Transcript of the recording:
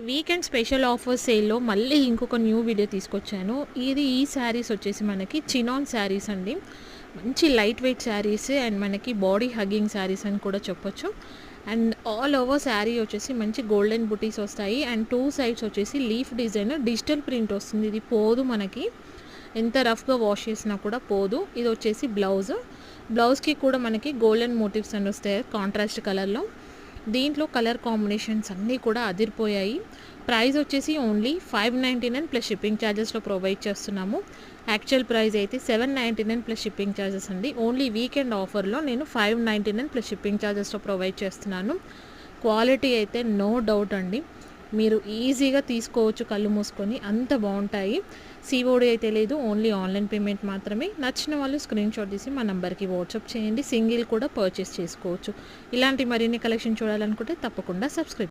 Weekend special offer సేల్లో మళ్ళీ ఇంకొక న్యూ వీడియో తీసుకొచ్చాను. ఈ శారీస్ వచ్చేసి మనకి చినాన్ శారీస్ అండి. మంచి లైట్ వెయిట్ శారీస్ అండ్ మనకి బాడీ హగ్గింగ్ శారీస్ అని కూడా చెప్పొచ్చు. అండ్ ఆల్ ఓవర్ శారీ వచ్చేసి మంచి గోల్డెన్ బుటీస్ వస్తాయి అండ్ టూ సైడ్స్ వచ్చేసి లీఫ్ డిజైన్ డిజిటల్ ప్రింట్ వస్తుంది. ఇది పోదు, మనకి ఎంత రఫ్గా వాష్ చేసినా కూడా పోదు. ఇది వచ్చేసి బ్లౌజ్కి కూడా మనకి గోల్డెన్ మోటివ్స్ అని వస్తాయి కాంట్రాస్ట్ కలర్లో. దీంట్లో కలర్ కాంబినేషన్స్ అన్నీ కూడా అదిరిపోయాయి. ప్రైస్ వచ్చేసి ఓన్లీ 599 ప్లస్ షిప్పింగ్ ఛార్జెస్లో ప్రొవైడ్ చేస్తున్నాము. యాక్చువల్ ప్రైస్ అయితే 799 ప్లస్ షిప్పింగ్ ఛార్జెస్ అండి. ఓన్లీ వీకెండ్ ఆఫర్లో నేను 599 ప్లస్ షిప్పింగ్ ఛార్జెస్లో ప్రొవైడ్ చేస్తున్నాను. క్వాలిటీ అయితే నో డౌట్ అండి, మీరు ఈజీగా తీసుకోవచ్చు కళ్ళు మూసుకొని, అంత బాగుంటాయి. సిఓడి అయితే లేదు, ఓన్లీ ఆన్లైన్ పేమెంట్ మాత్రమే. నచ్చిన వాళ్ళు స్క్రీన్ షాట్ తీసి మా నెంబర్కి వాట్సాప్ చేయండి. సింగిల్ కూడా పర్చేస్ చేసుకోవచ్చు. ఇలాంటి మరిన్ని కలెక్షన్ చూడాలనుకుంటే తప్పకుండా సబ్స్క్రైబ్